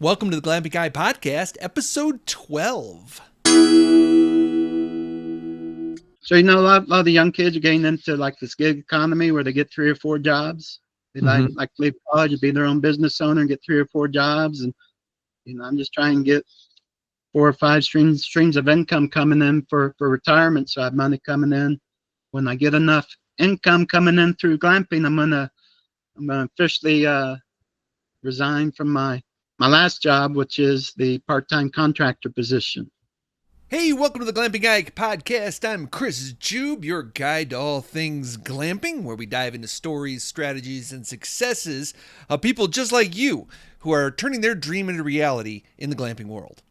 Welcome to the Glamping Guy Podcast, episode 12. So, a lot of the young kids are getting into like this gig economy where they get 3 or 4 jobs. They like to leave college and be their own business owner and get 3 or 4 jobs. And, I'm just trying to get 4 or 5 streams of income coming in for retirement. So I have money coming in. When I get enough income coming in through glamping, I'm gonna officially resign from my last job, which is the part-time contractor position. Hey, welcome to the Glamping Guy Podcast. I'm Chris Jube, your guide to all things glamping, where we dive into stories, strategies, and successes of people just like you who are turning their dream into reality in the glamping world.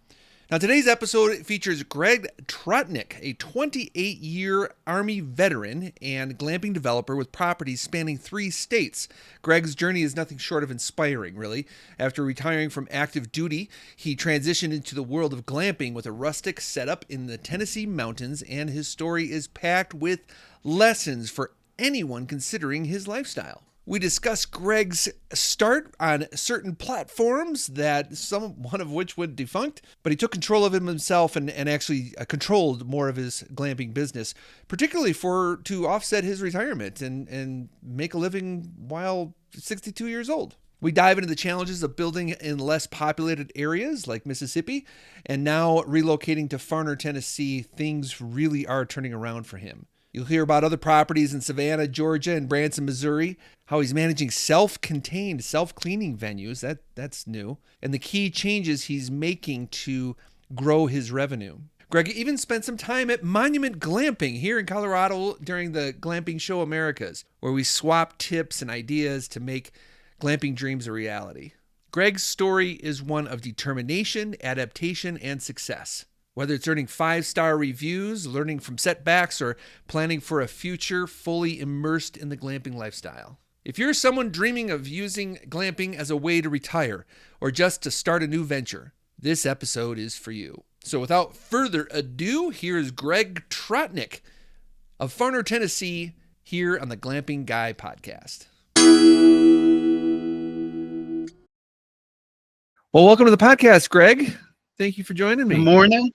Now, today's episode features Greg Trotnic, a 28-year Army veteran and glamping developer with properties spanning 3 states. Greg's journey is nothing short of inspiring, really. After retiring from active duty, he transitioned into the world of glamping with a rustic setup in the Tennessee mountains, and his story is packed with lessons for anyone considering his lifestyle. We discuss Greg's start on certain platforms that one of which went defunct, but he took control of himself and actually controlled more of his glamping business, particularly to offset his retirement and make a living while 62 years old. We dive into the challenges of building in less populated areas like Mississippi, and now relocating to Farner, Tennessee. Things really are turning around for him. You'll hear about other properties in Savannah, Georgia, and Branson, Missouri, how he's managing self-contained, self-cleaning venues. That's new. And the key changes he's making to grow his revenue. Greg even spent some time at Monument Glamping here in Colorado during the Glamping Show Americas, where we swap tips and ideas to make glamping dreams a reality. Greg's story is one of determination, adaptation, and success. Whether it's earning 5-star reviews, learning from setbacks, or planning for a future fully immersed in the glamping lifestyle. If you're someone dreaming of using glamping as a way to retire or just to start a new venture, this episode is for you. So without further ado, here's Greg Trotnic of Farner, Tennessee, here on the Glamping Guy Podcast. Well, welcome to the podcast, Greg. Thank you for joining me. Good morning.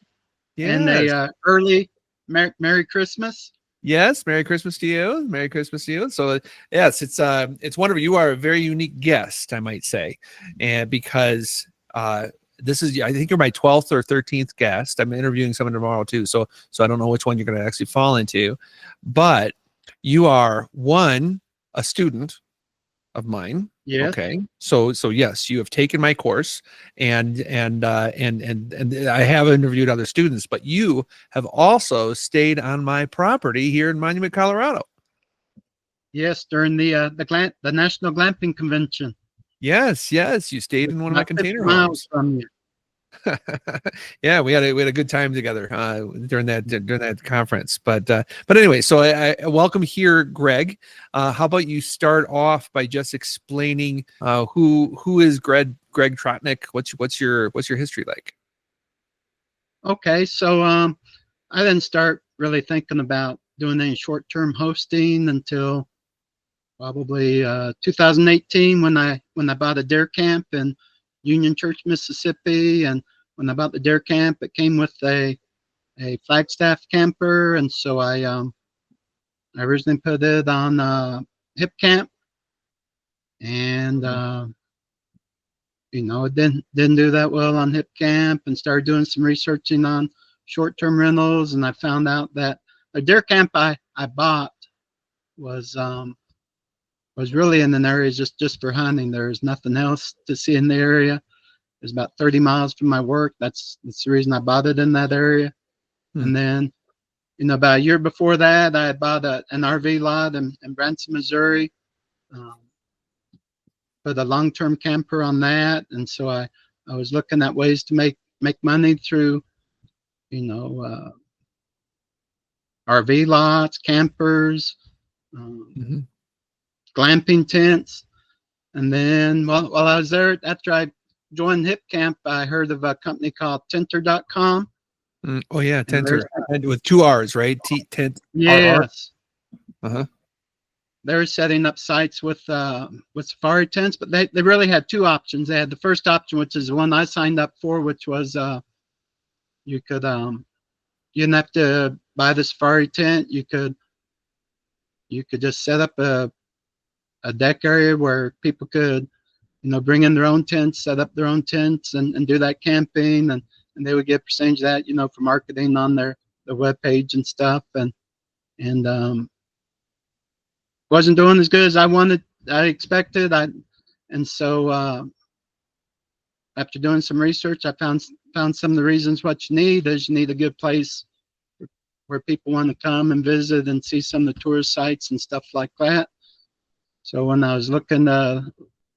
Yes. And a early Merry Christmas. Yes, Merry Christmas to you. Merry Christmas to you. So yes, it's wonderful. You are a very unique guest, I might say, and because this is, I think you're my 12th or 13th guest. I'm interviewing someone tomorrow too, so I don't know which one you're going to actually fall into, but you are a student of mine. Yeah. Okay. So yes, you have taken my course, and I have interviewed other students, but you have also stayed on my property here in Monument, Colorado. Yes, during the National Glamping Convention. Yes, you stayed in one of my container homes. From you. Yeah, we had a good time together during that conference. But anyway, so I welcome here, Greg. How about you start off by just explaining who is Greg Trotnic? What's your history like? Okay, so I didn't start really thinking about doing any short-term hosting until probably 2018 when I bought a deer camp in Union Church, Mississippi. And when I bought the deer camp, it came with a Flagstaff camper, and so I originally put it on Hipcamp, and it didn't do that well on Hipcamp, and started doing some researching on short-term rentals, and I found out that a deer camp I bought was really in an area just for hunting. There's nothing else to see in the area. It's about 30 miles from my work. That's the reason I bought it in that area. And then, about a year before that, I bought an RV lot in Branson, Missouri. Put a long-term camper on that, and so I was looking at ways to make money through, RV lots, campers, glamping tents. And then while I was there, after I joined Hipcamp, I heard of a company called Tentrr.com. Oh yeah, Tentrr with 2 R's, right? Tent. Yes. Uh-huh. were setting up sites with safari tents, but they really had two options. They had the first option, which is the one I signed up for, which was you could you didn't have to buy the safari tent. You could just set up a deck area where people could, bring in their own tents, set up their own tents, and do that camping, and they would get a percentage of that, for marketing on their web page and stuff, and wasn't doing as good as I expected. And so after doing some research, I found some of the reasons what you need is you need a good place where people want to come and visit and see some of the tourist sites and stuff like that. So when I was looking to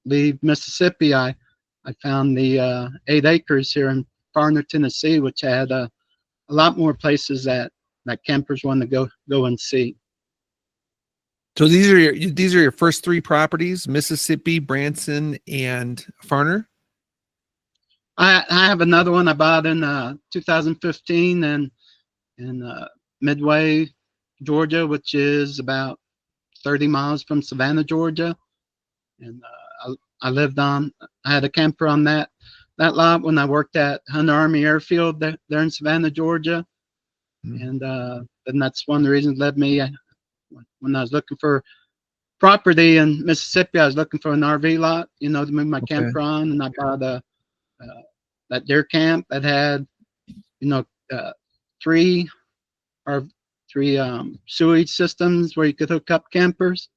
leave Mississippi, I found the 8 acres here in Farner, Tennessee, which had a lot more places that campers want to go and see. So these are your first 3 properties: Mississippi, Branson, and Farner. I have another one I bought in 2015 in Midway, Georgia, which is about 30 miles from Savannah, Georgia. And I had a camper on that lot when I worked at Hunter Army Airfield there in Savannah, Georgia. Mm-hmm. And that's one of the reasons led me, when I was looking for property in Mississippi, I was looking for an RV lot, to move my camper on, and I bought that deer camp that had, 3 sewage systems where you could hook up campers,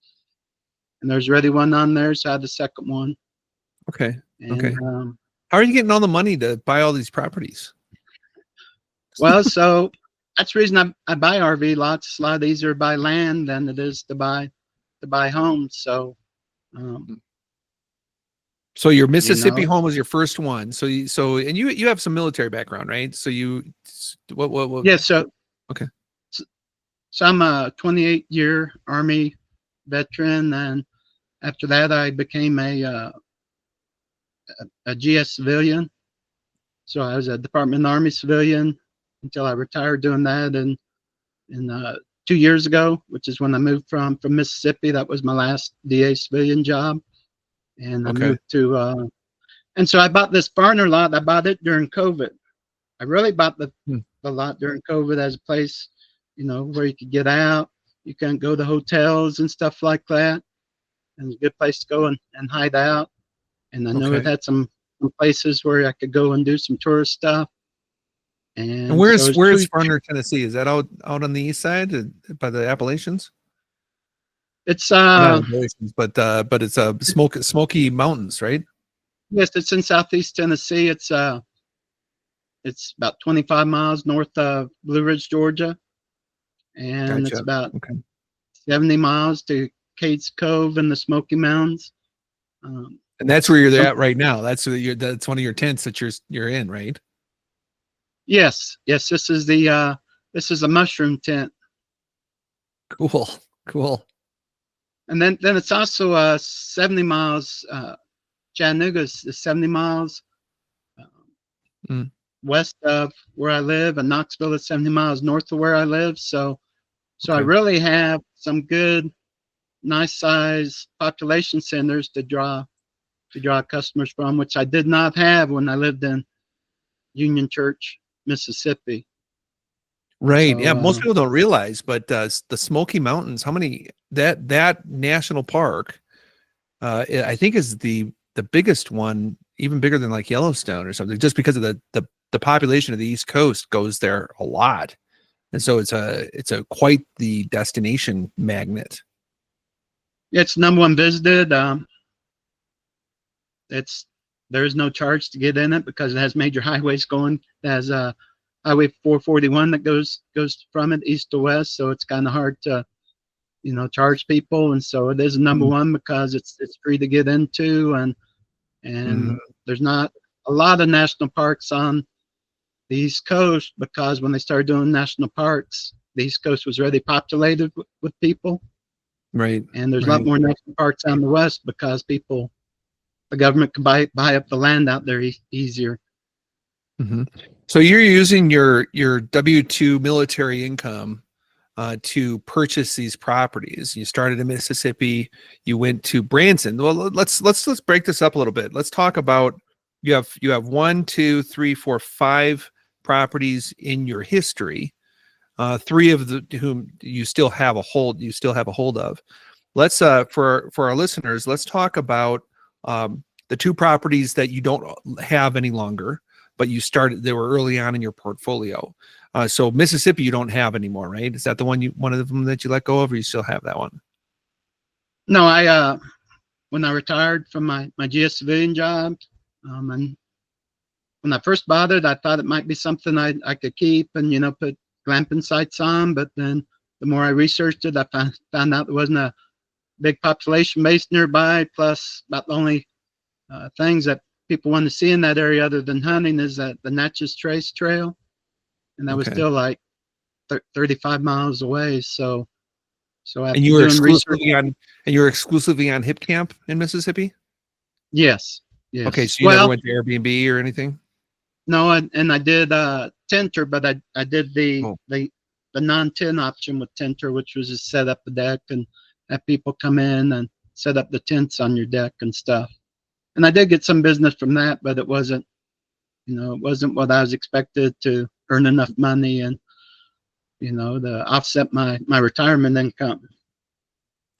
and there's already one on there, so I had the second one. Okay. Okay. How are you getting all the money to buy all these properties? Well, so that's the reason I buy RV lots. It's a lot easier to buy land than it is to buy homes. So, so your Mississippi home was your first one. So you have some military background, right? So what? Yeah. So okay. So I'm a 28-year Army veteran, and after that I became a GS civilian. So I was a Department of the Army civilian until I retired doing that, and 2 years ago, which is when I moved from Mississippi. That was my last DA civilian job, and I moved to and so I bought this Farner lot. I bought it during COVID. I really bought the lot during COVID as a place, where you could get out. You can go to hotels and stuff like that, and it's a good place to go and hide out. And I know it had some places where I could go and do some tourist stuff. And where's Farner, Tennessee? Is that out on the east side by the Appalachians? It's not Appalachians, but it's Smoky Mountains, right? Yes, it's in southeast Tennessee. It's about 25 miles north of Blue Ridge, Georgia, and it's about 70 miles to Cades Cove in the Smoky Mountains. And that's where you're at right now. That's one of your tents that you're in, right? Yes. This is a mushroom tent. Cool. And then it's also 70 miles. Chattanooga is 70 miles west of where I live, and Knoxville is 70 miles north of where I live. So I really have some good, nice size population centers to draw customers from, which I did not have when I lived in Union Church, Mississippi. Right. So, yeah. Most people don't realize, but the Smoky Mountains, how many that national park, I think is the biggest one, even bigger than like Yellowstone or something, just because of the population of the East Coast goes there a lot. And so it's a quite the destination magnet. It's number one visited. There is no charge to get in it because it has major highways going. It has Highway 441 that goes from it east to west, so it's kind of hard to charge people, and so it is number one because it's free to get into, and there's not a lot of national parks on the East Coast, because when they started doing national parks, the East Coast was already populated with people. Right. And there's a lot more national parks on the West because the government can buy up the land out there easier. Mm-hmm. So you're using your W-2 military income to purchase these properties? You started in Mississippi, you went to Branson. Well, let's break this up a little bit. Let's talk about you have 1, 2, 3, 4, 5 properties in your history. 3 of whom you still have a hold of. Let's for our listeners, let's talk about the 2 properties that you don't have any longer, but they were early on in your portfolio. So Mississippi you don't have anymore, right? Is that the one of them that you let go of, or you still have that one? No, I when I retired from my GS civilian job, and when I first bought it, I thought it might be something I could keep and put glamping sites on. But then the more I researched it, I found out there wasn't a big population base nearby. Plus, about the only things that people want to see in that area other than hunting is the Natchez Trace Trail, and that was still like 35 miles away. So after you were doing research, you were exclusively on Hipcamp in Mississippi? Yes. Okay, so you never went to Airbnb or anything? No, and I did Tentrr, but I did the non-tin option with Tentrr, which was just set up the deck and have people come in and set up the tents on your deck and stuff. And I did get some business from that, but it wasn't what I was expected to earn enough money and to offset my retirement income.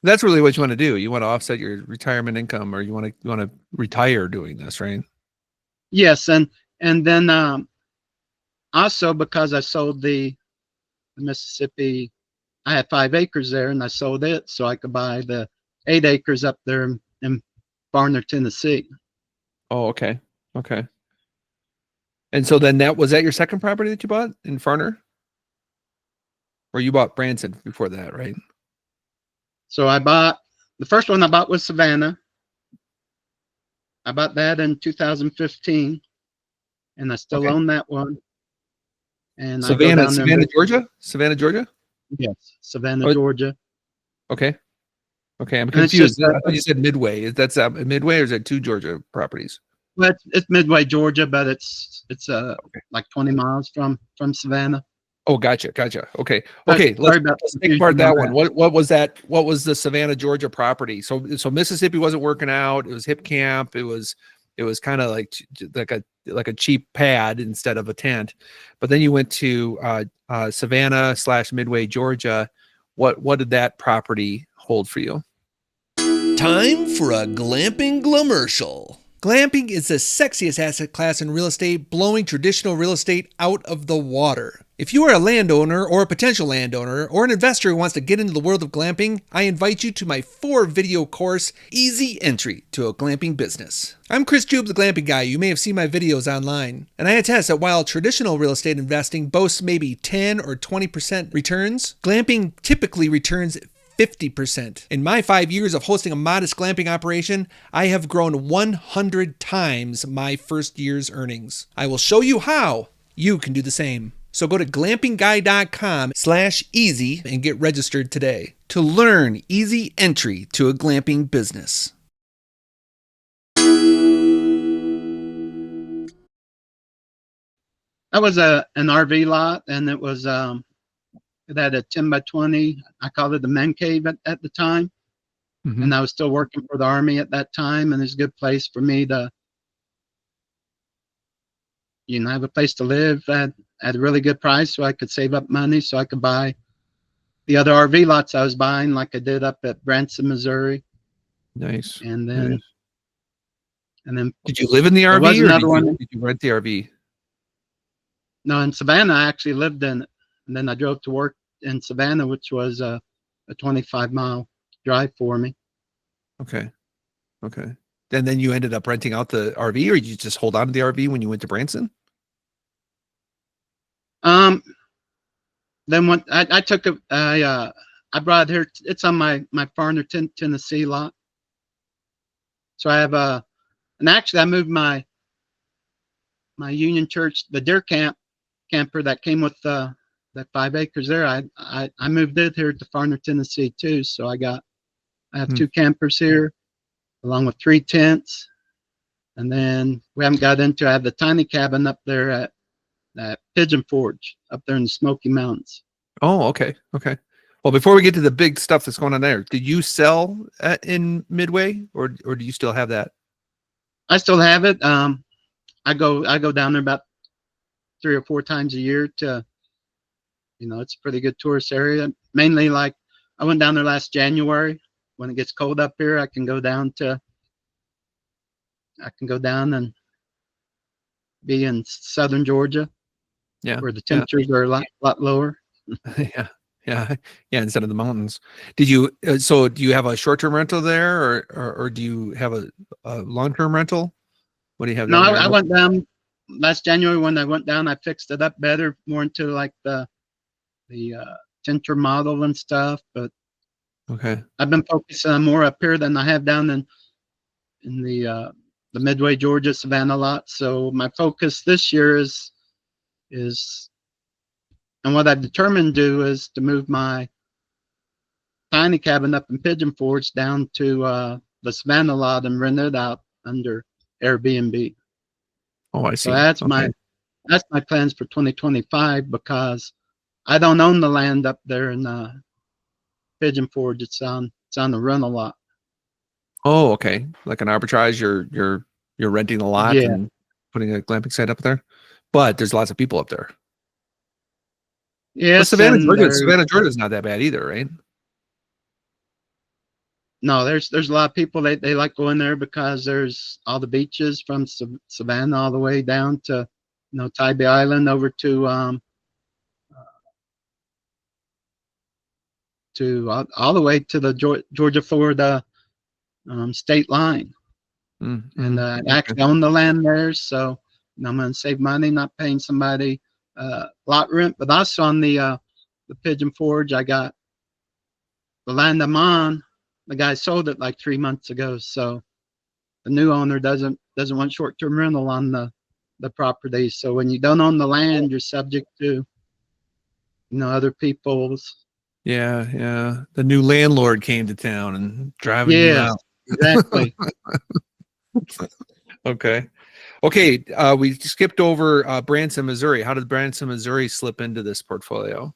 That's really what you want to do. You want to offset your retirement income, or you want to retire doing this, right? Yes, and then also because I sold the Mississippi, I had 5 acres there, and I sold it so I could buy the 8 acres up there in Farner, Tennessee. Oh, okay. And so then was that your second property that you bought in Farner? Or you bought Branson before that, right? So the first one I bought was Savannah. I bought that in 2015, and I still own that one. And Savannah, Georgia? Savannah, Georgia? Yes, Savannah, Georgia. Okay, I'm confused. I thought you said Midway. That's Midway, or is it 2 Georgia properties? Well, it's Midway, Georgia, but it's like 20 miles from Savannah. Oh, gotcha. Okay. Let's take apart that one. What was that? What was the Savannah, Georgia property? So Mississippi wasn't working out. It was Hipcamp. It was kind of like a cheap pad instead of a tent. But then you went to Savannah / Midway, Georgia. What did that property hold for you? Time for a glamping glamercial. Glamping is the sexiest asset class in real estate, blowing traditional real estate out of the water. If you are a landowner or a potential landowner or an investor who wants to get into the world of glamping, I invite you to my 4-video course, Easy Entry to a Glamping Business. I'm Chris Jube, the Glamping Guy. You may have seen my videos online. And I attest that while traditional real estate investing boasts maybe 10 or 20% returns, glamping typically returns 50%. In my 5 years of hosting a modest glamping operation, I have grown 100 times my first year's earnings. I will show you how you can do the same. So go to glampingguy.com/easy and get registered today to learn easy entry to a glamping business. That was an RV lot, and it was it had a 10 by 20. I called it the man cave at the time. Mm-hmm. And I was still working for the Army at that time, and it's a good place for me to have a place to live at a really good price, so I could save up money so I could buy the other RV lots I was buying, like I did up at Branson, Missouri. Nice. And then did you live in the RV, or did you rent the RV? No, in Savannah I actually lived in it, and then I drove to work in Savannah, which was a 25-mile drive for me. Okay. And then you ended up renting out the RV, or you just hold on to the RV when you went to Branson? Then when I took I brought it here. It's on my Farner, Tennessee lot. So I have and actually I moved my Union Church, the deer camper that came with that 5 acres there. I moved it here to Farner, Tennessee too. So I have 2 campers here, along with 3 tents, and then we haven't got into. I have the tiny cabin up there at Pigeon Forge up there in the Smoky Mountains. Oh, okay. Okay. Well, before we get to the big stuff that's going on there, did you sell in Midway or do you still have that? I still have it. I go down there about 3 or 4 times a year to, it's a pretty good tourist area. Mainly like I went down there last January. When it gets cold up here, I can go down and be in southern Georgia Yeah. where the temperatures are a lot lower. Yeah. Yeah. Yeah. Instead of the mountains. Did you, so do you have a short-term rental there or do you have a long-term rental? What do you have No, down there? I went down last January. When I went down, I fixed it up better, more into like the Tentrr model and stuff. But Okay. I've been focusing on more up here than I have down in the Midway, Georgia, Savannah lot. So my focus this year is and what I've determined to do is to move my tiny cabin up in Pigeon Forge down to the Savannah lot and rent it out under Airbnb. Oh, I So see. Okay. that's my plans for 2025 because I don't own the land up there in Pigeon Forge. It's on the rental lot. Oh, okay. Like an arbitrage, you're renting a lot Yeah. and putting a glamping site up there. But there's lots of people up there. But Yes, Savannah, and Georgia is not that bad either, right? no, there's a lot of people they like going there because there's all the beaches from Savannah all the way down to Tybee Island over to all the way to the Georgia Florida state line. And I actually own the land there, so I'm going to save money not paying somebody lot rent. But also on the Pigeon Forge, I got the land I'm on. The guy sold it like 3 months ago, so the new owner doesn't want short-term rental on the property. So when you don't own the land, you're subject to other people's. Yeah. The new landlord came to town and driving you Yes, out. exactly. Okay. We skipped over Branson, Missouri. How did Branson, Missouri slip into this portfolio?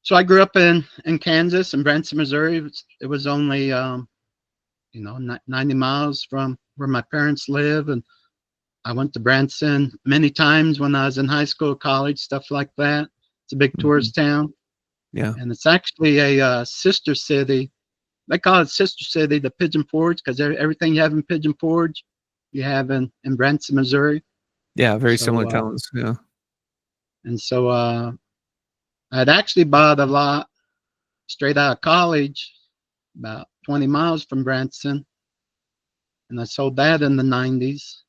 So I grew up in Kansas and Branson, Missouri. It was only 90 miles from where my parents live, and I went to Branson many times when I was in high school, college, stuff like that. It's a big tourist town. Yeah. And it's actually a sister city. They call it sister city, the Pigeon Forge, because everything you have in Pigeon Forge, you have in Branson, Missouri. Yeah, very similar towns. Yeah. And so I'd actually bought a lot straight out of college, about 20 miles from Branson. And I sold that in the 90s.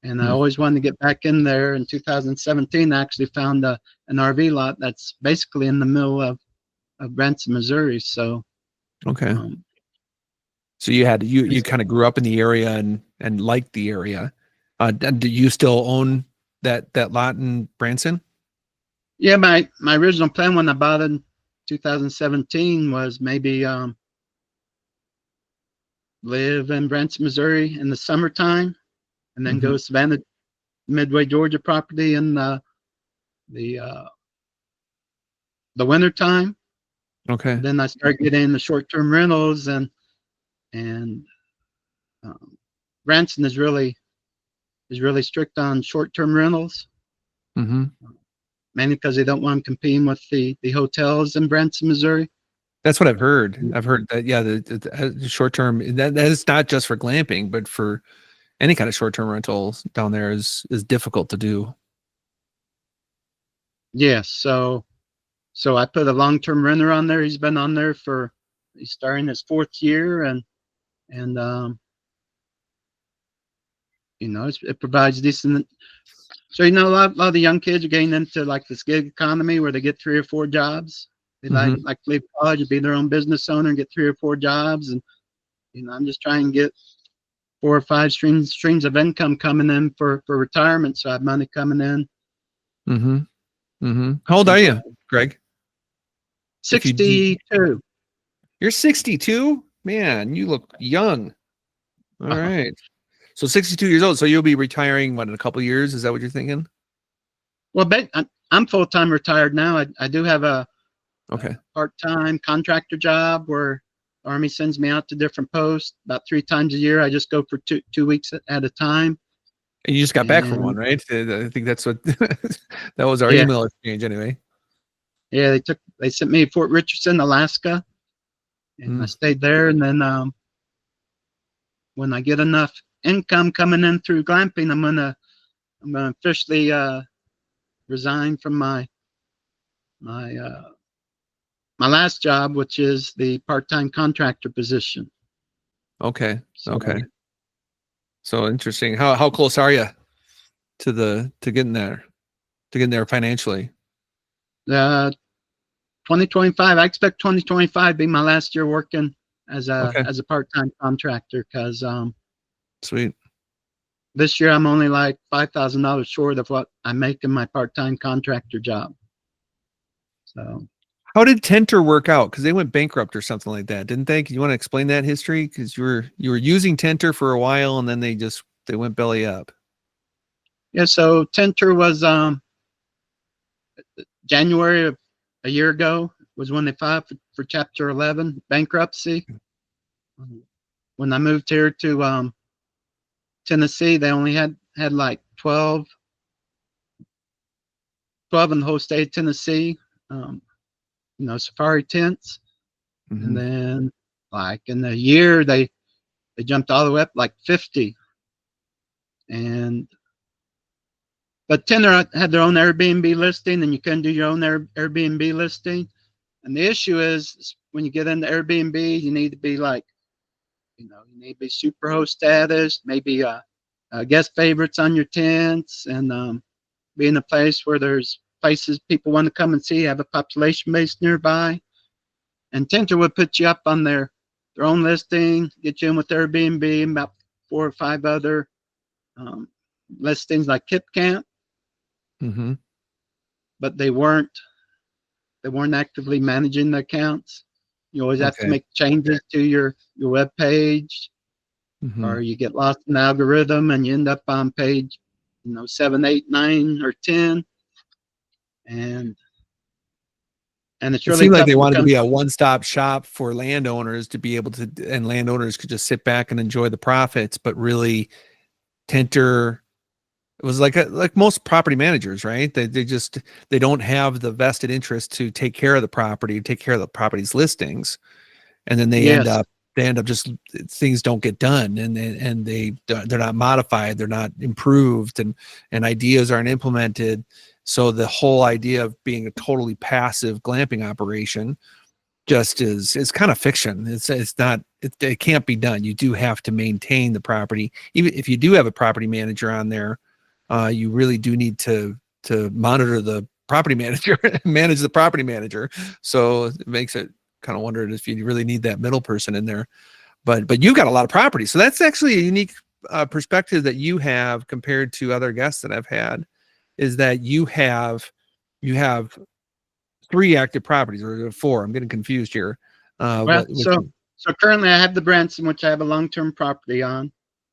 And I always wanted to get back in there. In 2017, I actually found an RV lot that's basically in the middle of Branson, Missouri. So, okay. So you kind of grew up in the area and liked the area. Do you still own that lot in Branson? Yeah, my original plan when I bought it in 2017 was maybe live in Branson, Missouri in the summertime, and then go to Savannah, Midway, Georgia property in the winter time. Okay. And then I started getting the short-term rentals, and Branson is really strict on short-term rentals. Mainly because they don't want them competing with the hotels in Branson, Missouri. That's what I've heard. I've heard that, yeah, the short term that is not just for glamping, but for any kind of short term rentals down there is difficult to do. Yes, so I put a long-term renter on there. He's been on there he's starting his 4th year, and it provides decent. So a lot of the young kids are getting into like this gig economy where they get 3 or 4 jobs. They like to leave college and be their own business owner and get 3 or 4 jobs. And I'm just trying to get 4 or 5 streams of income coming in for retirement, so I have money coming in. How old are you, Greg? 62. You're 62? Man, you look young. All right. So 62 years old. So you'll be retiring in a couple of years? Is that what you're thinking? Well, I'm full-time retired now. I do have a Okay. part-time contractor job where the Army sends me out to different posts about 3 times a year. I just go for two weeks at a time. And you just got back from And one, right? I think that's what that was our yeah, email exchange anyway. yeah, they sent me to Fort Richardson, Alaska, and I stayed there. And then when I get enough income coming in through glamping, I'm gonna officially resign from my last job, which is the part-time contractor position. Okay. So, Okay. So interesting. How close are you to getting there financially? 2025. I expect 2025 to be my last year working as Okay. a part-time contractor, because Sweet. this year I'm only like $5,000 short of what I make in my part-time contractor job. So How did Tentrr work out? Because they went bankrupt or something like that, didn't they? You want to explain that history? Because you were using Tentrr for a while, and then they went belly up. yeah, so Tentrr was January of a year ago was when they filed for Chapter 11 bankruptcy. When I moved here to Tennessee, they only had like 12 in the whole state of Tennessee, safari tents. And then like in a year, they jumped all the way up like 50. But Tentrr had their own Airbnb listing, and you couldn't do your own Airbnb listing. And the issue is when you get into Airbnb, you need to be like, you need to be superhost status, maybe guest favorites on your tents, and be in a place where there's places people want to come and see, have a population base nearby. And Tentrr would put you up on their own listing, get you in with Airbnb, and about 4 or 5 other listings like Hipcamp. But they weren't actively managing the accounts. You always have to make changes to your web page, or you get lost in the algorithm and you end up on page 7, 8, 9, or 10. And it's really seemed like tough they to wanted to come. be a one-stop shop for landowners to be able to, and landowners could just sit back and enjoy the profits. But really, Tentrr, it was like most property managers, right? They don't have the vested interest to take care of the property, take care of the property's listings, and then they end up just, things don't get done, and they're not modified, they're not improved, and ideas aren't implemented. So the whole idea of being a totally passive glamping operation just is kind of fiction. It's not, it can't be done. You do have to maintain the property. Even if you do have a property manager on there, you really do need to monitor the property manager, manage the property manager. So it makes it kind of wonder if you really need that middle person in there. But you've got a lot of property, so that's actually a unique perspective that you have compared to other guests that I've had, is that you have 3 active properties, or 4. I'm getting confused here. So currently I have the Branson, which I have a long-term property on.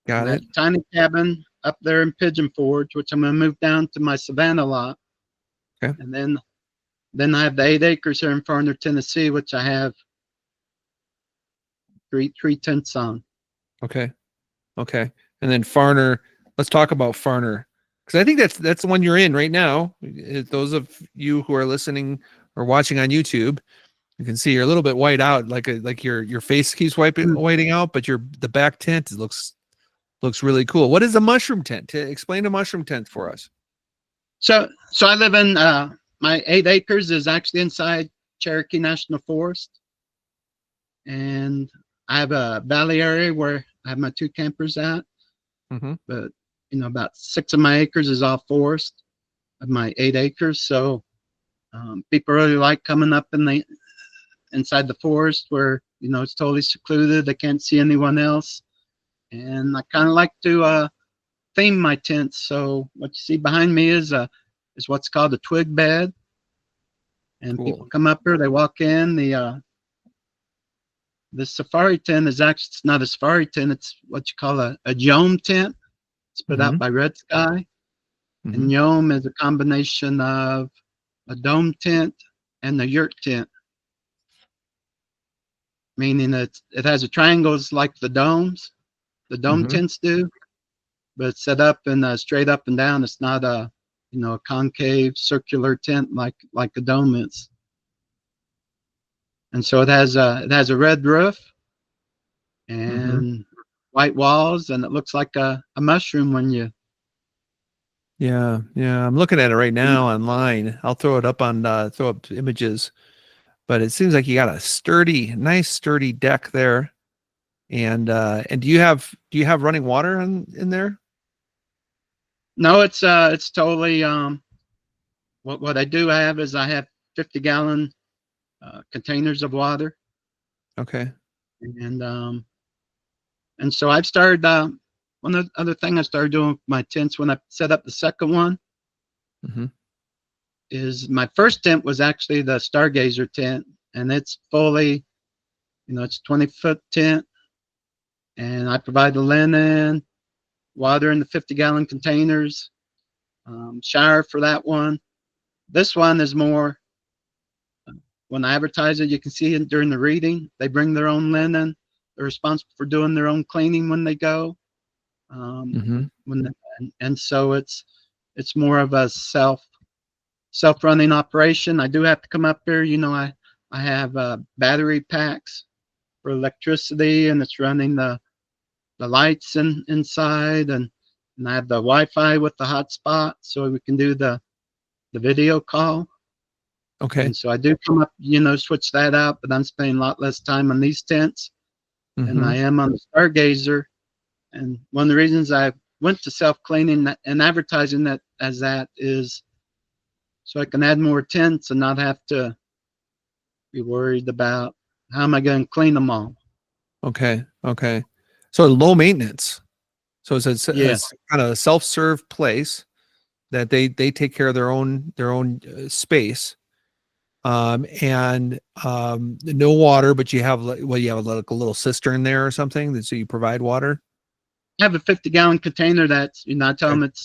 Got it. Tiny cabin up there in Pigeon Forge, which I'm going to move down to my Savannah lot. Okay. And then I have the 8 acres here in Farner, Tennessee, which I have 3 tents on. Okay. And then Farner, let's talk about Farner, because I think that's the one you're in right now. Those of you who are listening or watching on YouTube, you can see you're a little bit white out, like your face keeps whiting out, but the back tent looks really cool. What is a mushroom tent? Explain a mushroom tent for us. So I live in my 8 acres is actually inside Cherokee National Forest, and I have a valley area where I have my 2 campers at. But about 6 of my acres is all forest of my 8 acres. So people really like coming up inside the forest where it's totally secluded. They can't see anyone else, and I kind of like to theme my tents. So what you see behind me is what's called a twig bed, and Cool. people come up here, they walk in. The safari tent is actually, it's not a safari tent, it's what you call a Yome tent. It's put out by Red Sky. And Yome is a combination of a dome tent and the yurt tent, meaning that it has a triangles like the domes, the dome tents do, but it's set up and straight up and down. It's not a a concave circular tent like a dome is. And so it has a red roof and white walls, and it looks like a mushroom when you. Yeah, I'm looking at it right now online. I'll throw it up on throw up images, but it seems like you got a nice sturdy deck there. And do you have running water in there? No, it's totally what I do have is I have 50-gallon containers of water. Okay. And so I've started one other thing I started doing with my tents when I set up the second one is my first tent was actually the Stargazer tent, and it's fully, it's 20-foot tent, and I provide the linen, water in the 50-gallon containers, shower for that one. This one is more, when I advertise it, you can see it during the reading. They bring their own linen. They're responsible for doing their own cleaning when they go. And so it's more of a self-running operation. I do have to come up here. I have battery packs for electricity, and it's running the lights inside, and I have the Wi-Fi with the hotspot, so we can do the video call. Okay. And so I do come up, switch that out, but I'm spending a lot less time on these tents than I am on the Stargazer. And one of the reasons I went to self-cleaning and advertising that as that is so I can add more tents and not have to be worried about how am I going to clean them all. Okay. So low maintenance. So it's a kind of a self-serve place that they take care of their own space. And no water, but you have like a little cistern there or something so you provide water. I have a 50-gallon container that's, I tell them it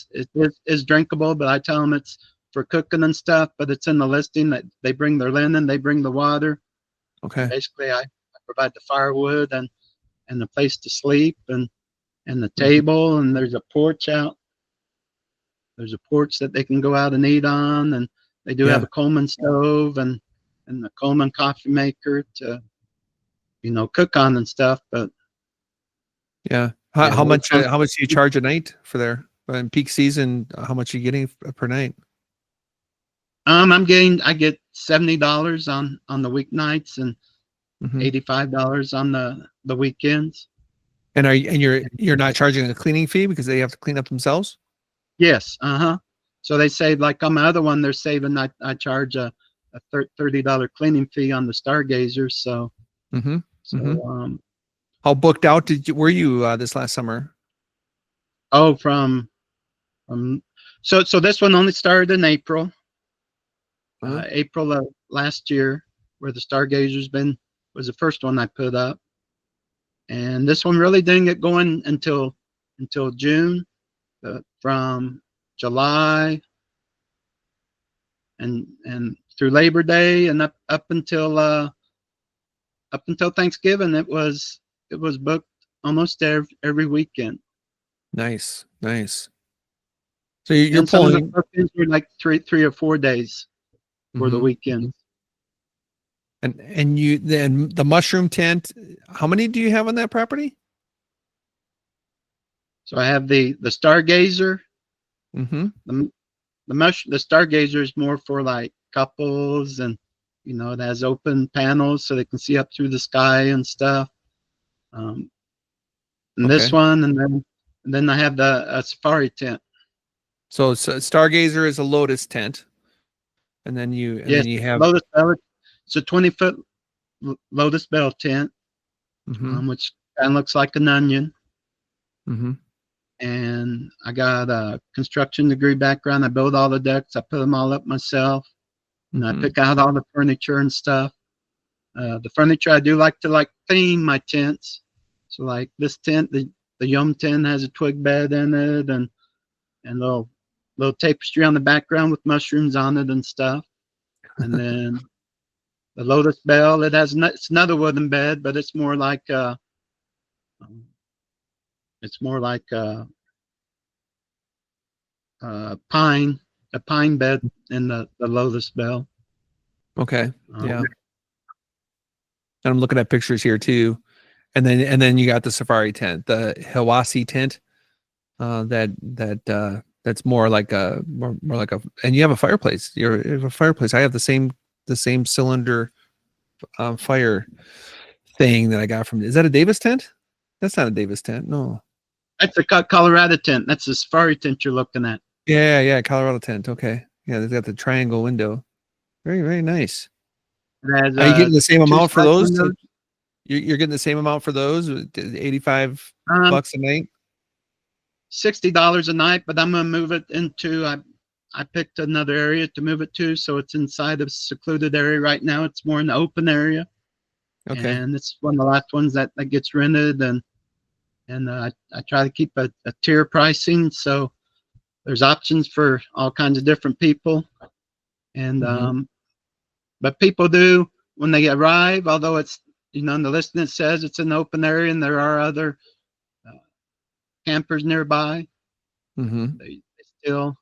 is drinkable, but I tell them it's for cooking and stuff, but it's in the listing that they bring their linen, they bring the water. Okay. Basically, I provide the firewood and the place to sleep and the table, and there's a porch out. There's a porch that they can go out and eat on, and they do have a Coleman stove and the Coleman coffee maker to, cook on and stuff. But how much do you charge a night for there in peak season? How much are you getting per night? I get $70 on the weeknights and $85 on the weekends. And you're not charging a cleaning fee because they have to clean up themselves? Yes. So they save, like on my other one, they're saving. I charge a $30 cleaning fee on the Stargazer. So, how booked out were you this last summer? Oh, so this one only started in April. April of last year, where the Stargazer's was the first one I put up, and this one really didn't get going until June. From July and through Labor Day and up until Thanksgiving, it was booked almost every weekend. Nice. So you're pulling. Some of the bookings were like three or 4 days for the weekend. And you then the mushroom tent. How many do you have on that property? So I have the Stargazer. The Stargazer is more for like couples, and it has open panels so they can see up through the sky and stuff. This one, and then I have the safari tent. So Stargazer is a Lotus tent, and then you have Lotus Bell. It's a 20-foot Lotus Bell tent, which kind of looks like an onion. And I got a construction degree background. I build all the decks. I put them all up myself, and I pick out all the furniture and stuff. The furniture I do like to theme my tents. So like this tent, the Yum tent has a twig bed in it, and little tapestry on the background with mushrooms on it and stuff. And then the Lotus Bell, it's another wooden bed, but it's more like pine, a pine bed in the Lotus Bell. Okay. Yeah. And I'm looking at pictures here too. And then you got the safari tent, the Hawasi tent. That's more like a and you have a fireplace. You have a fireplace. I have the same cylinder fire thing that I got from. Is that a Davis tent? That's not a Davis tent. No. That's a Colorado tent. That's the safari tent you're looking at. Yeah, Colorado tent. Okay. Yeah, they've got the triangle window. Very, very nice. Has, are you getting the same amount for those? You're getting the same amount for those? $85 a night? $60 a night, but I'm gonna move it into I picked another area to move it to, so it's inside of a secluded area right now. It's more in the open area. Okay. And it's one of the last ones that gets rented, and I try to keep a tier pricing, so there's options for all kinds of different people. And but people do, when they arrive, although it's, in the listing it says it's an open area and there are other campers nearby, they still,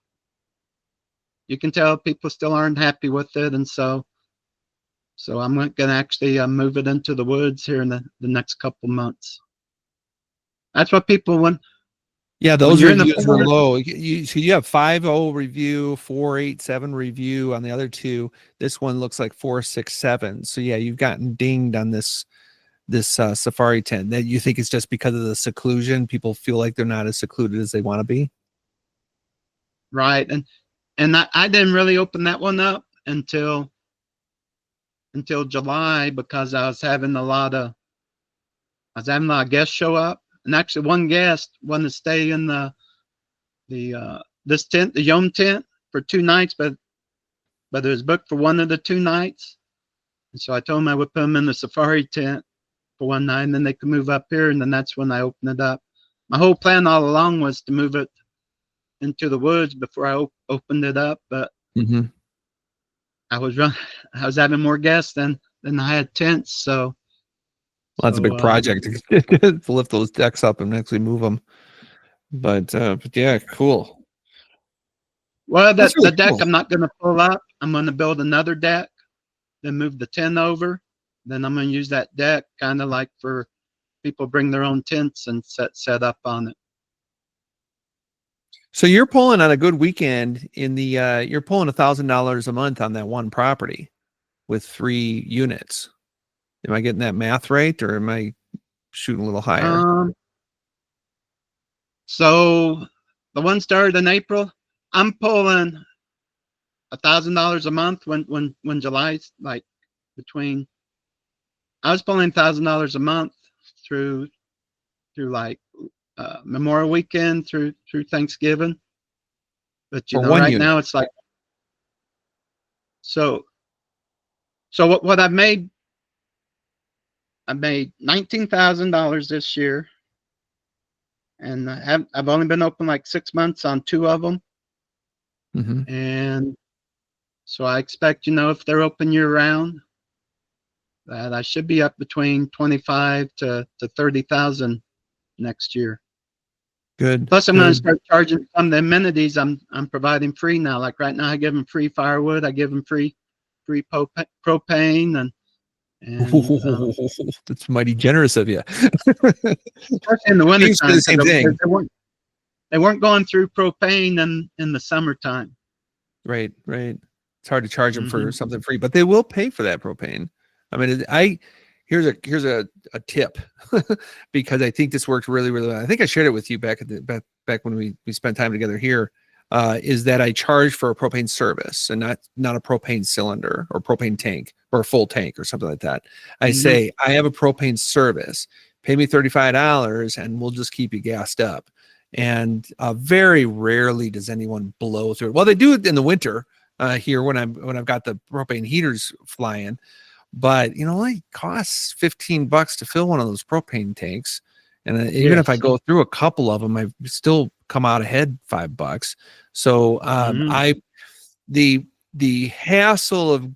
you can tell people still aren't happy with it. And so I'm going to actually move it into the woods here in the next couple months. That's what people want. Yeah, those reviews were low. You have 5.0 review, 4.87 review on the other two. This one looks like 4.67. So yeah, you've gotten dinged on this safari tent. That you think it's just because of the seclusion? People feel like they're not as secluded as they want to be. Right, and I didn't really open that one up until July, because I was having a lot of guests show up. And actually, one guest wanted to stay in this tent, the Yom tent, for 2 nights, but it was booked for one of the 2 nights. And so I told him I would put him in the safari tent for 1 night, and then they could move up here. And then that's when I opened it up. My whole plan all along was to move it into the woods before I opened it up, but I was having more guests than I had tents, so. Well, that's a big project to lift those decks up and actually move them. But yeah, cool. Well, the deck I'm not going to pull up. I'm going to build another deck, then move the tent over. Then I'm going to use that deck kind of like for people bring their own tents and set up on it. So you're pulling on a good weekend in the you're pulling $1,000 a month on that one property with 3 units. Am I getting that math right, or am I shooting a little higher? So the one started in April. I'm pulling $1,000 a month when July's like between. I was pulling $1,000 a month through like Memorial Weekend through Thanksgiving. But right unit. Now it's like so what I made $19,000 this year, and I've only been open like 6 months on 2 of them. And so I expect, if they're open year round, that I should be up between 25 to 30,000 next year. Good. Plus, I'm going to start charging some of the amenities I'm providing free now. Like right now, I give them free firewood, I give them free propane, and that's mighty generous of you. In the wintertime, the same thing. They weren't going through propane in the summertime. Right. It's hard to charge them for something free, but they will pay for that propane. I mean, here's a tip because I think this worked really, really well. I think I shared it with you back when we spent time together here. Is that I charge for a propane service and not a propane cylinder or propane tank or a full tank or something like that. I say, I have a propane service, pay me $35 and we'll just keep you gassed up. And very rarely does anyone blow through it. Well, they do it in the winter here when I've got the propane heaters flying, but it only costs $15 to fill one of those propane tanks. And even if I go through a couple of them, I still come out ahead $5. So the hassle of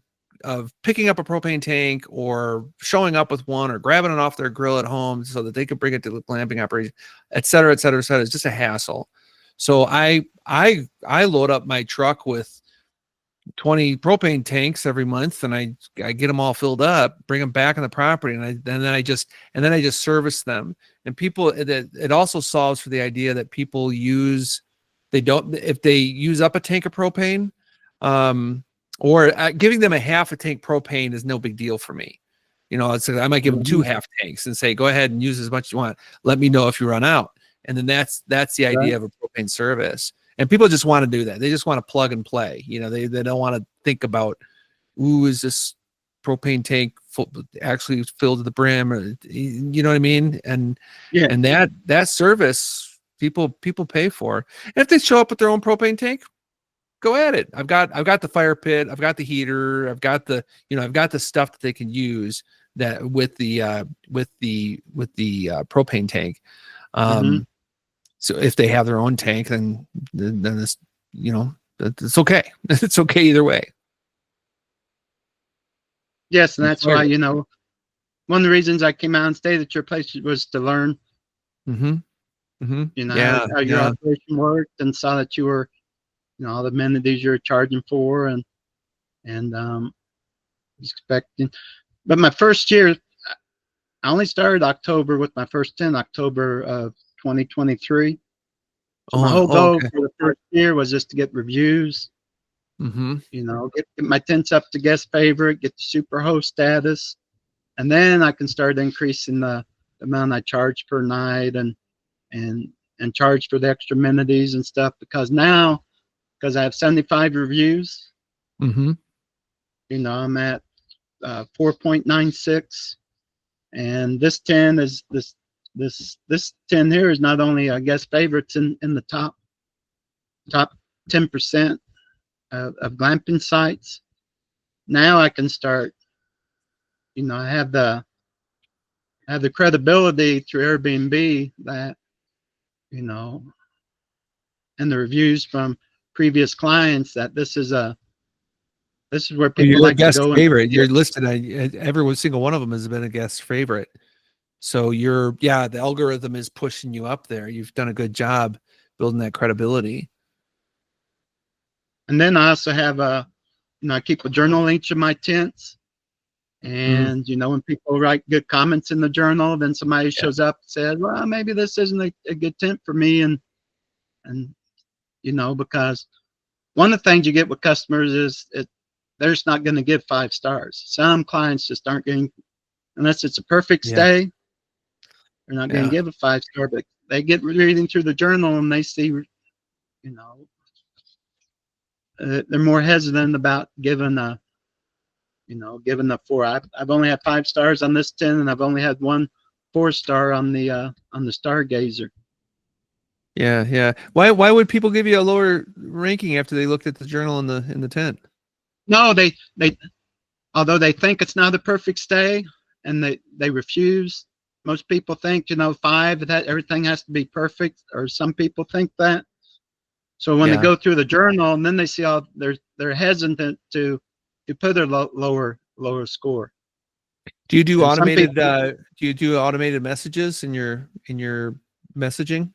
of picking up a propane tank or showing up with one or grabbing it off their grill at home so that they could bring it to the glamping operation, et cetera, et cetera, et cetera. It's just a hassle. So I load up my truck with 20 propane tanks every month, and I get them all filled up, bring them back on the property, and then I just service them. And people, it also solves for the idea that people if they use up a tank of propane, or giving them a half a tank propane is no big deal for me. You know, I might give them 2 half tanks and say, go ahead and use as much as you want. Let me know if you run out. And then that's the idea of a propane service. And people just want to do that. They just want to plug and play. You know, they don't want to think about, ooh, is this propane tank actually filled to the brim? Or, you know what I mean? And that service people pay for. And if they show up with their own propane tank, go at it. I've got the fire pit. I've got the heater. I've got the stuff that they can use that with the propane tank. So if they have their own tank, then it's, it's okay. It's okay either way. Yes, and that's why, one of the reasons I came out and stayed at your place was to learn, how your operation worked, and saw that you were, all the amenities you're charging for, and expecting. But my first year, I only started October with my first 10, October of 2023. So my whole goal for the first year was just to get reviews, get my tents up to guest favorite, get the super host status, and then I can start increasing the amount I charge per night and charge for the extra amenities and stuff, because I have 75 reviews, I'm at 4.96, and this 10 is this 10 here is not only a guest favorites in the top 10% of glamping sites. Now I can start, I have the credibility through Airbnb that, and the reviews from previous clients that this is where people like to go. Favorite. You're listed. Every single one of them has been a guest favorite. So the algorithm is pushing you up there. You've done a good job building that credibility. And then I also have I keep a journal in each of my tents. And, when people write good comments in the journal, then somebody shows up and says, well, maybe this isn't a good tent for me. And, because one of the things you get with customers is they're just not going to give 5 stars. Some clients just aren't getting, unless it's a perfect stay, they're not going to give a 5-star, but they get reading through the journal and they see, they're more hesitant about giving a 4. I've only had 5 stars on this 10, and I've only had 1 4-star on the Stargazer. Yeah. Why would people give you a lower ranking after they looked at the journal in the tent? No, they although they think it's not a perfect stay, and they refuse. Most people think 5, that everything has to be perfect, or some people think that. So when they go through the journal and then they see all, they're hesitant to put a lower score. Do you do automated messages in your messaging?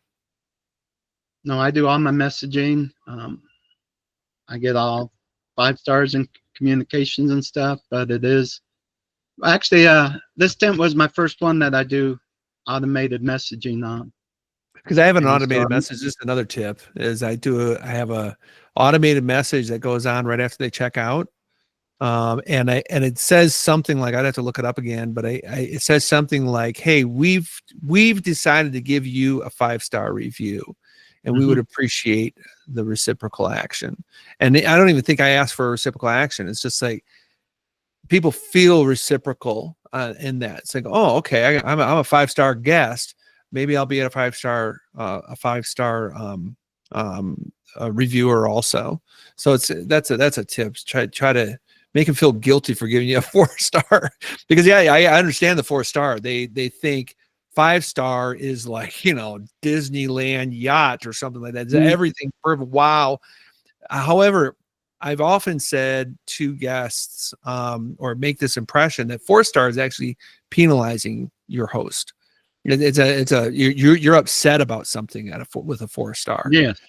No, I do all my messaging. I get all 5 stars in communications and stuff, but it is actually this tent was my first one that I do automated messaging on. Because I have an automated message. Just another tip is I have a automated message that goes on right after they check out. And it says something like, I'd have to look it up again, but it says something like, hey, we've decided to give you a 5-star review, and we would appreciate the reciprocal action. And I don't even think I asked for a reciprocal action. It's just like people feel reciprocal in that. It's like, oh, okay, I'm a 5-star guest. Maybe I'll be at a 5-star reviewer also. So that's a tip. Try to make them feel guilty for giving you a 4-star, because I understand the 4-star. They think 5-star is like, Disneyland yacht or something like that. It's everything perfect. Wow. However, I've often said to guests, or make this impression that 4-star is actually penalizing your host. You're upset about something with a 4-star. Yes.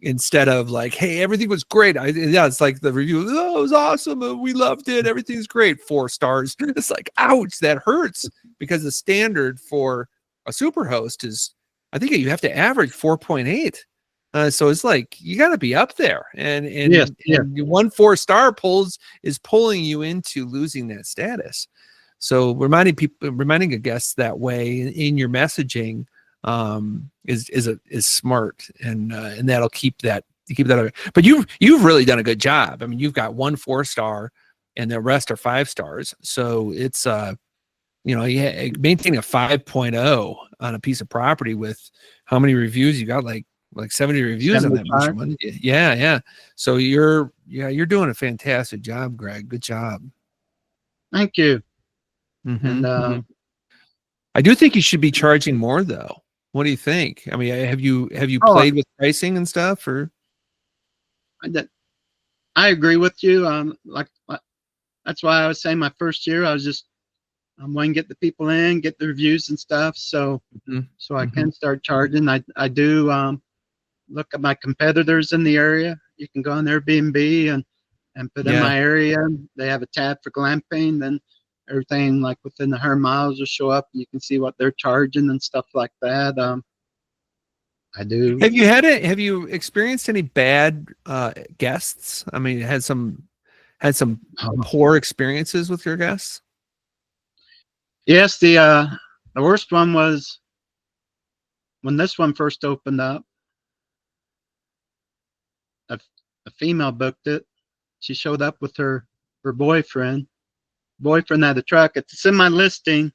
Instead of like, hey, everything was great. It's like the review, oh, it was awesome, we loved it, everything's great, 4 stars. It's like, ouch, that hurts, because the standard for a super host is, I think you have to average 4.8. So it's like you got to be up there, and Yes. and 1 4-star is pulling you into losing that status. So reminding a guest that way in your messaging is smart, and that'll keep that over. But you've really done a good job. I mean, you've got 1 4-star and the rest are 5 stars. So it's maintaining a 5.0 on a piece of property with how many reviews you got, like 70 reviews 75. on that one. Yeah. So you're doing a fantastic job, Greg. Good job. Thank you. Mm-hmm, And I do think you should be charging more, though. What do you think? I mean, have you played with pricing and stuff, or? I agree with you. That's why I was saying my first year, I want to get the people in, get the reviews and stuff, so I can start charging. I do look at my competitors in the area. You can go on Airbnb and put in my area. They have a tab for glamping, then everything like within the 100 miles will show up. You can see what they're charging and stuff like that. I do. Have you experienced any bad guests? I mean, had some poor experiences with your guests? Yes, the worst one was when this one first opened up. A female booked it. She showed up with her boyfriend. Boyfriend had a truck. It's in my listing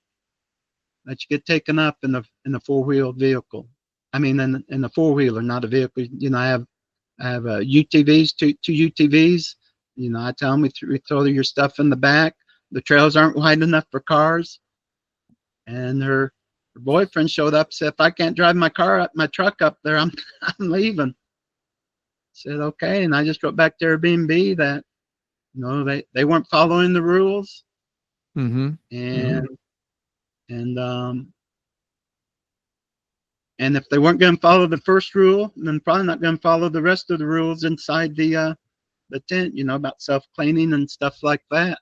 that you get taken up in the 4-wheel vehicle. I mean, in the 4-wheeler, not a vehicle. You know, I have UTVs, two UTVs. You know, I tell them we throw your stuff in the back. The trails aren't wide enough for cars. And her boyfriend showed up, said, if I can't drive my truck up there, I'm leaving. Said, okay. And I just wrote back to Airbnb that, you know, they weren't following the rules. And if they weren't going to follow the first rule, then probably not going to follow the rest of the rules inside the tent, you know, about self-cleaning and stuff like that.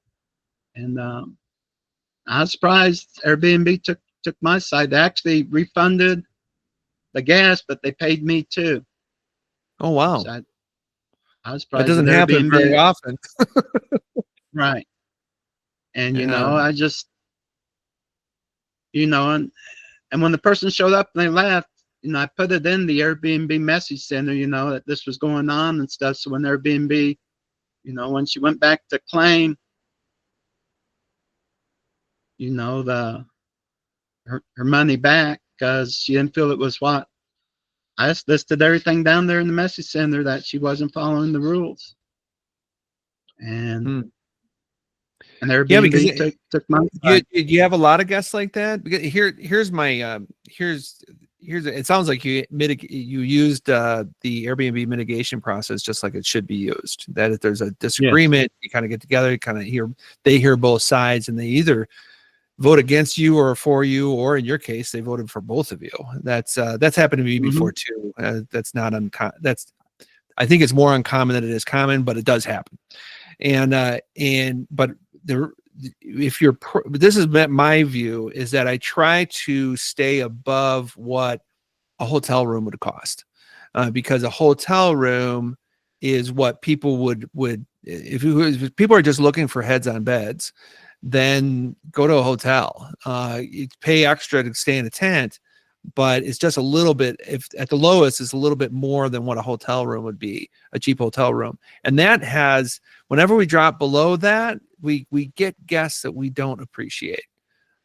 And I was surprised Airbnb took my side. They actually refunded the gas, but they paid me too. Oh, wow. So I was surprised. That doesn't happen very often. Right. And, you know, I just, you know, and when the person showed up and they left, you know, I put it in the Airbnb message center, you know, that this was going on and stuff. So when Airbnb, you know, when she went back to claim, you know, her money back, because she didn't feel it was what I just listed everything down there in the message center that she wasn't following the rules. And Airbnb took my side. You have a lot of guests like that. Here's my it sounds like you used the Airbnb mitigation process just like it should be used. That if there's a disagreement, you kind of get together, they hear both sides, and they either vote against you or for you, or in your case, they voted for both of you. That's happened to me before too. That's not uncommon. I think it's more uncommon than it is common, but it does happen. But this is my view, is that I try to stay above what a hotel room would cost, because a hotel room is what people would if people are just looking for heads on beds, then go to a hotel. You pay extra to stay in a tent, but it's just a little bit, if at the lowest, it's a little bit more than what a hotel room would be, a cheap hotel room. And that has, whenever we drop below that, we get guests that we don't appreciate.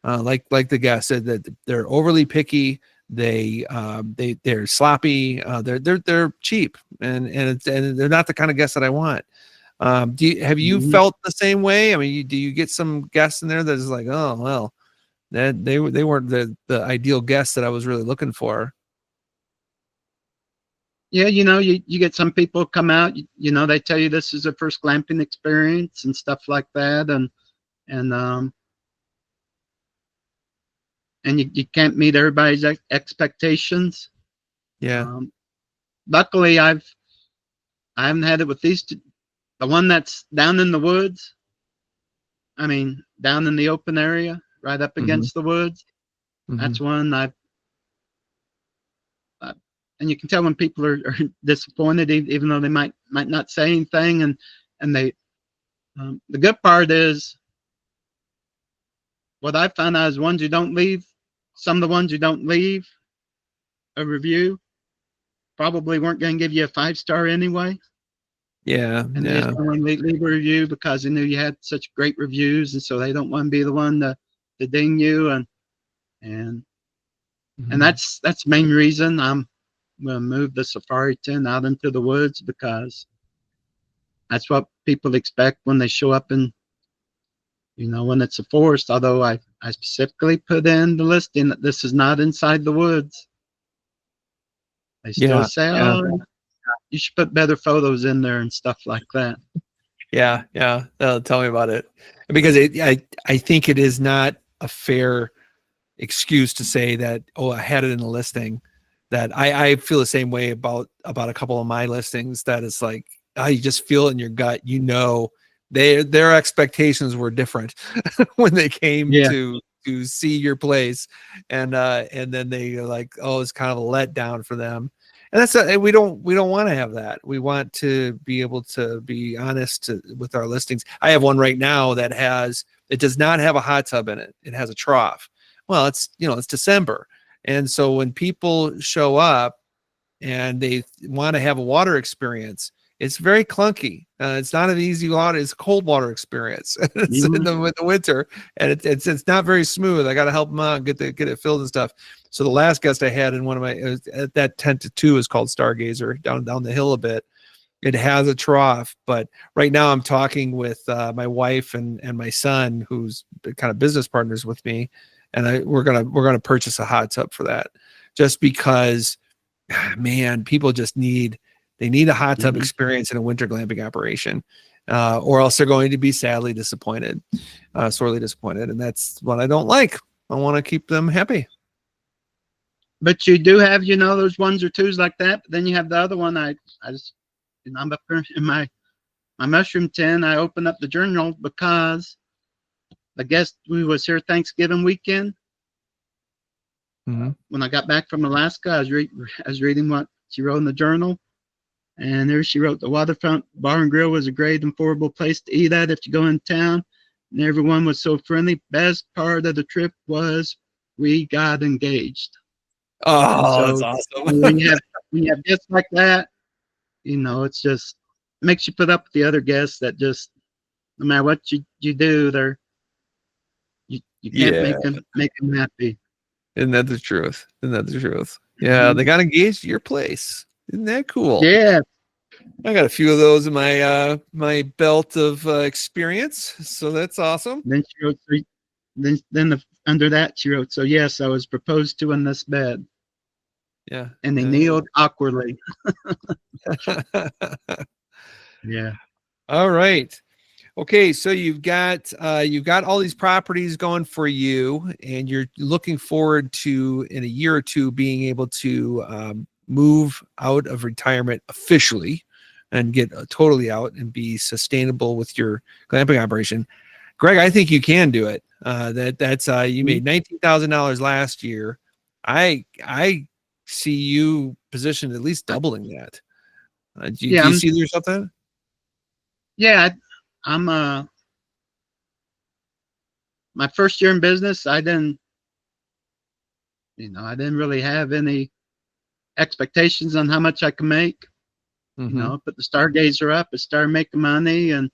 Like the guest said, that they're overly picky, they're sloppy, they're cheap, and they're not the kind of guests that I want. Have you felt the same way? I mean, do you get some guests in there that is like, oh well, that they weren't the ideal guests that I was really looking for? Yeah, you get some people come out, they tell you this is their first glamping experience and stuff like that, and you can't meet everybody's expectations. Yeah. Um, Luckily, I haven't had it with these two. The one that's down in the woods, I mean, down in the open area, right up Mm-hmm. against the woods. Mm-hmm. That's one and you can tell when people are disappointed, even though they might not say anything. And they, the good part is what I found out is ones you don't leave, some of the ones you don't leave a review probably weren't going to give you a 5-star anyway. Yeah. And they just Yeah. don't want to leave a review because they knew you had such great reviews, and so they don't want to be the one to ding you. And Mm-hmm. that's the main reason I'm going to move the safari tent out into the woods, because that's what people expect when they show up in, when it's a forest. Although I specifically put in the listing that this is not inside the woods. They still Yeah. say, Yeah. oh, you should put better photos in there and stuff like that. Yeah. Yeah. Tell me about it, because I think it is not a fair excuse to say that, oh, I had it in the listing. That I feel the same way about a couple of my listings, that it's like, oh, you just feel it in your gut, their expectations were different when they came Yeah. to see your place, and then they are like, oh, it's kind of a letdown for them. And we don't want to have that. We want to be able to be honest with our listings. I have one right now that it does not have a hot tub in it. It has a trough. Well, it's December. And so when people show up and they want to have a water experience, it's very clunky. It's not an easy water. It's a cold water experience. It's in the winter, and it's not very smooth. I got to help them out and get it filled and stuff. So the last guest I had in one of my that tent to 2 is called Stargazer, down the hill a bit. It has a trough, but right now I'm talking with my wife and my son, who's kind of business partners with me, and we're gonna purchase a hot tub for that, just because, man, people just need a hot tub experience in a winter glamping operation, or else they're going to be sadly disappointed, sorely disappointed, and that's what I don't like. I want to keep them happy. But you do have, those ones or twos like that. But then you have the other one. I just, I'm up here in my mushroom tent. I opened up the journal because the guest who was here Thanksgiving weekend. Mm-hmm. When I got back from Alaska, I was reading what she wrote in the journal, and there she wrote, the waterfront bar and grill was a great and affordable place to eat at if you go in town, and everyone was so friendly. Best part of the trip was we got engaged. Oh, so that's awesome. when you have guests like that, it's just makes you put up with the other guests that just, no matter what you do, you can't make them happy. Isn't that the truth? Yeah, they got engaged at your place. Isn't that cool? Yeah. I got a few of those in my my belt of experience, so that's awesome. Then she wrote, under that she wrote, so yes, I was proposed to in this bed. Yeah. And they kneeled awkwardly. Yeah. All right. Okay, so you've got all these properties going for you, and you're looking forward to, in a year or two, being able to move out of retirement officially and get totally out and be sustainable with your glamping operation. Greg, I think you can do it. That's you made $19,000 last year. I see you positioned at least doubling that. Do you see yourself that? Yeah, I'm my first year in business, I didn't really have any expectations on how much I could make. Put the Stargazer up, I started making money, and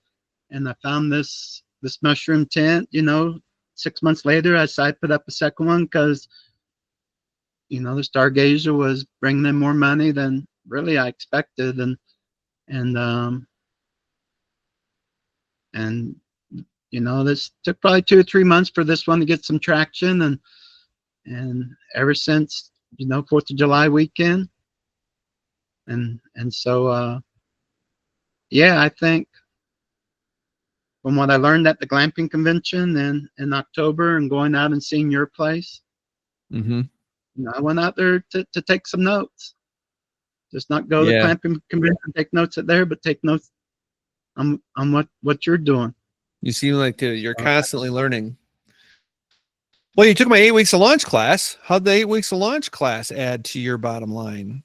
I found this mushroom tent. 6 months later, I put up a second one because the Stargazer was bringing in more money than really I expected, and this took probably 2 or 3 months for this one to get some traction, and ever since 4th of July weekend, And so yeah, I think from what I learned at the glamping convention in October and going out and seeing your place, Mm-hmm. I went out there to take some notes. Just not go to the Yeah. glamping convention and take notes at there, but take notes on what you're doing. You seem like you're constantly learning. Well, you took my 8 weeks of launch class. How'd the 8 weeks of launch class add to your bottom line?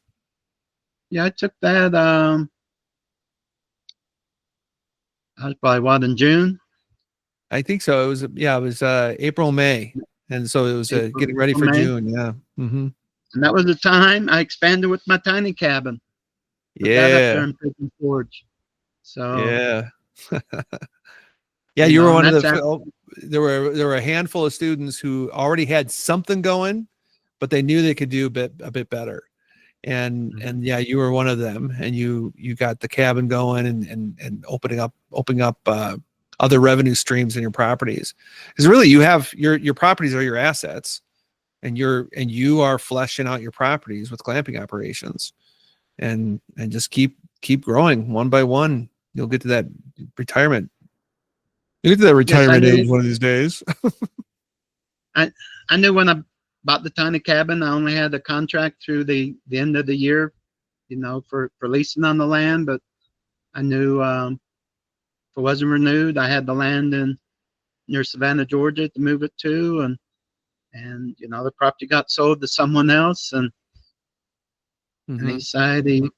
Yeah, I took that. I was probably in June. I think so. It was April, May. And so it was getting ready for May. June. Yeah. Mm-hmm. And that was the time I expanded with my tiny cabin. Put that up there in Pigeon Forge. So yeah. Yeah, you were one of the. There were a handful of students who already had something going, but they knew they could do a bit better. And yeah, you were one of them, and you got the cabin going and opening up other revenue streams in your properties. Because really, you have your properties are your assets, and you are fleshing out your properties with glamping operations, and just keep growing one by one. You'll get to that retirement. You'll get to that retirement age one of these days. I knew when I bought the tiny cabin, I only had the contract through the end of the year, for leasing on the land. But I knew if it wasn't renewed, I had the land near Savannah, Georgia to move it to, and the property got sold to someone else, and he decided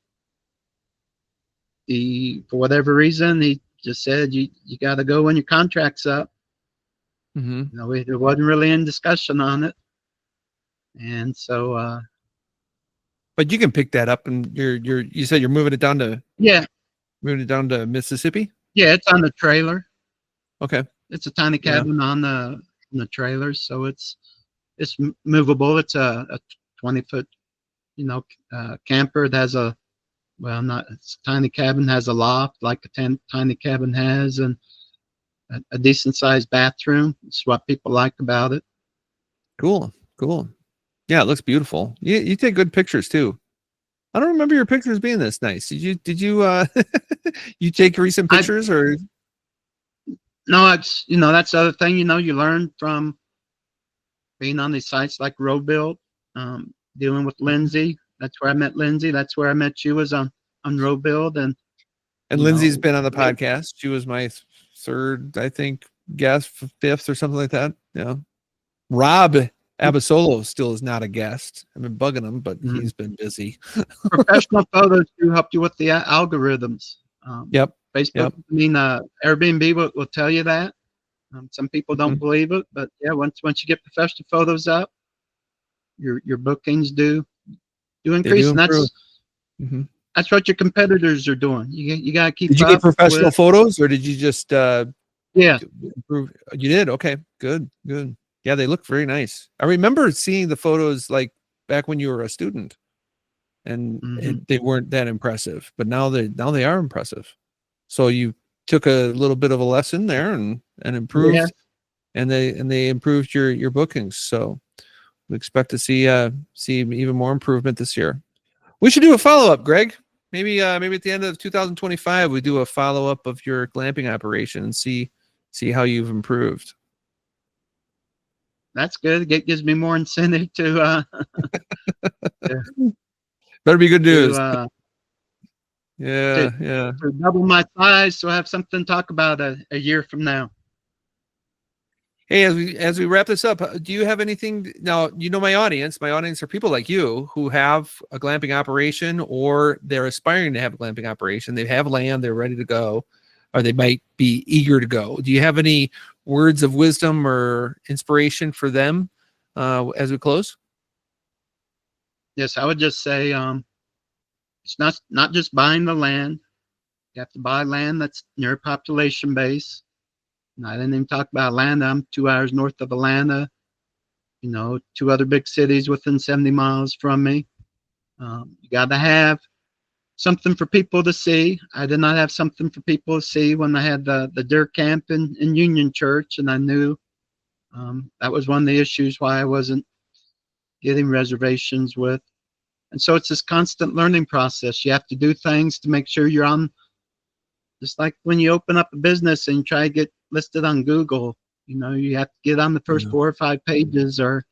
he for whatever reason he just said you got to go when your contract's up. There wasn't really any discussion on it. And so but you can pick that up, and you said you're moving it down to Mississippi. Yeah, it's on the trailer. Okay, it's a tiny cabin on the trailer, so it's movable. It's a 20-foot camper that has it's a tiny cabin, has a loft like a tiny cabin has, and a decent sized bathroom. It's what people like about it. Cool. Yeah, it looks beautiful. You take good pictures too. I don't remember your pictures being this nice. Did you you take recent pictures or? No, it's that's the other thing. You learn from being on these sites like Road Build, dealing with Lindsay. That's where I met Lindsay. That's where I met you, was on Road Build. And Lindsay's been on the podcast. She was my third, I think, guest, fifth or something like that. Yeah. Rob Abasolo still is not a guest. I've been bugging him, but he's been busy. Professional photos do help you with the algorithms. Yep. Facebook, Airbnb will tell you that. Some people don't believe it, but yeah, once you get professional photos up, your bookings do increase, and that's what your competitors are doing. You got to keep. Did you get professional photos, or did you just improve? You did. Okay, good. Yeah, they look very nice. I remember seeing the photos like back when you were a student, and they weren't that impressive, but now they are impressive. So you took a little bit of a lesson there and improved, and they improved your bookings. So we expect to see even more improvement this year. We should do a follow-up, Greg. Maybe at the end of 2025 we do a follow-up of your glamping operation and see how you've improved. That's good. It gives me more incentive to better be good news. To to double my size, so I have something to talk about a year from now. Hey, as we wrap this up, do you have anything now? My audience are people like you who have a glamping operation, or they're aspiring to have a glamping operation. They have land, they're ready to go, or they might be eager to go. Do you have any words of wisdom or inspiration for them as we close? Yes, I would just say it's not just buying the land. You have to buy land that's near a population base. And I didn't even talk about Atlanta. I'm 2 hours north of Atlanta. 2 other big cities within 70 miles from me. You got to have something for people to see. I did not have something for people to see when I had the deer camp in Union Church, and I knew that was one of the issues why I wasn't getting reservations with And so it's this constant learning process. You have to do things to make sure you're on, just like when you open up a business and try to get listed on Google, you have to get on the first 4 or 5 pages, or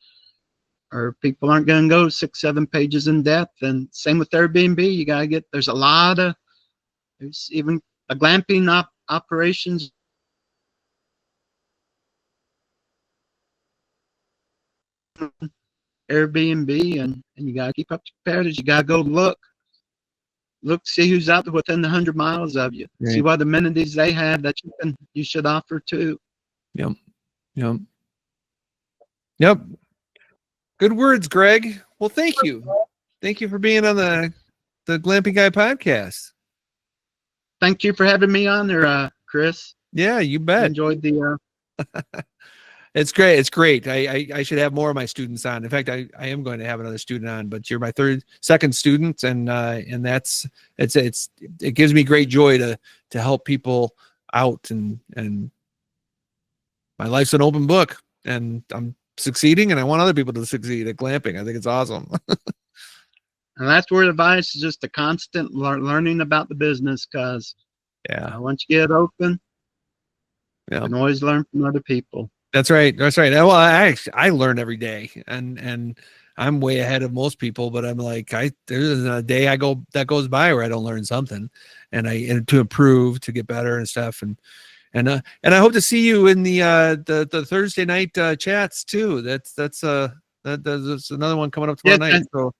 people aren't going to go 6, 7 pages in depth. And same with Airbnb. You got to get, there's even a glamping operations. Airbnb, and you got to keep up to competitors. You got to go look, see who's out there within the 100 miles of you. Right. See what amenities they have that you should offer too. Yep. Good words, Greg. Well, thank you. Thank you for being on the Glamping Guy podcast. Thank you for having me on there, Chris. Yeah, you bet. I enjoyed the. It's great. It's great. I should have more of my students on. In fact, I am going to have another student on, but you're my second student, and it gives me great joy to help people out, and my life's an open book, and I'm succeeding, and I want other people to succeed at glamping. I think it's awesome. And that's where the advice is just a constant learning about the business, because once you get open, you can always learn from other people. That's right. Well, I learn every day, and I'm way ahead of most people, but I'm like, there's a day that goes by where I don't learn something, and to improve, to get better and stuff. And I hope to see you in the Thursday night chats too. That's another one coming up tomorrow night. So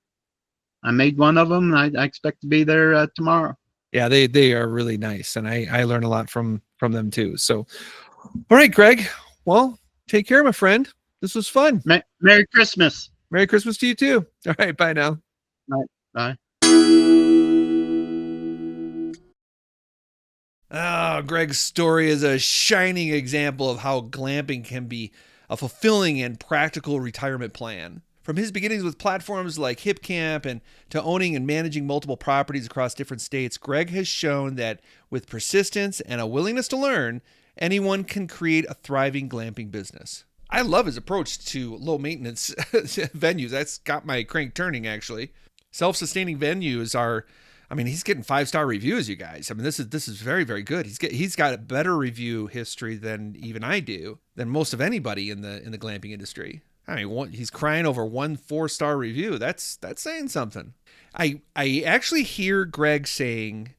I made one of them, and I expect to be there tomorrow. Yeah, they are really nice, and I learn a lot from them too. So, all right, Greg. Well, take care, my friend. This was fun. Merry Christmas. Merry Christmas to you too. All right, bye now. Bye. Oh, Greg's story is a shining example of how glamping can be a fulfilling and practical retirement plan. From his beginnings with platforms like Hipcamp and to owning and managing multiple properties across different states, Greg has shown that with persistence and a willingness to learn, anyone can create a thriving glamping business. I love his approach to low maintenance venues. That's got my crank turning, actually. Self-sustaining venues are, he's getting 5-star reviews, you guys. This is very, very good. He's got a better review history than even I do, than most of anybody in the glamping industry. He's crying over 1 4-star review. That's saying something. I actually hear Greg saying,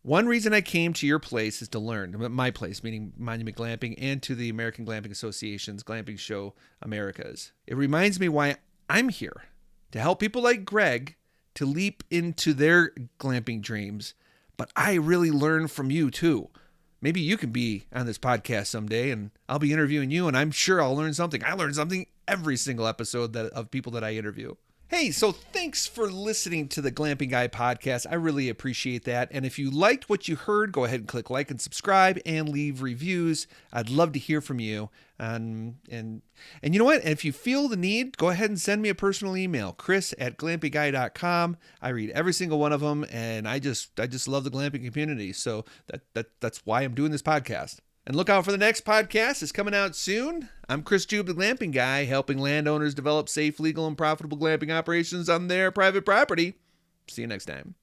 one reason I came to your place is to learn. My place, meaning Monument Glamping, and to the American Glamping Association's Glamping Show Americas. It reminds me why I'm here, to help people like Greg to leap into their glamping dreams. But I really learn from you too. Maybe you can be on this podcast someday, and I'll be interviewing you, and I'm sure I'll learn something. I learn something every single episode of people that I interview. Hey, so thanks for listening to the Glamping Guy podcast. I really appreciate that. And if you liked what you heard, go ahead and click like and subscribe and leave reviews. I'd love to hear from you. And you know what? And if you feel the need, go ahead and send me a personal email, chris@glampingguy.com. I read every single one of them, and I just love the glamping community. So that's why I'm doing this podcast. And look out for the next podcast. It's coming out soon. I'm Chris Jube, the Glamping Guy, helping landowners develop safe, legal, and profitable glamping operations on their private property. See you next time.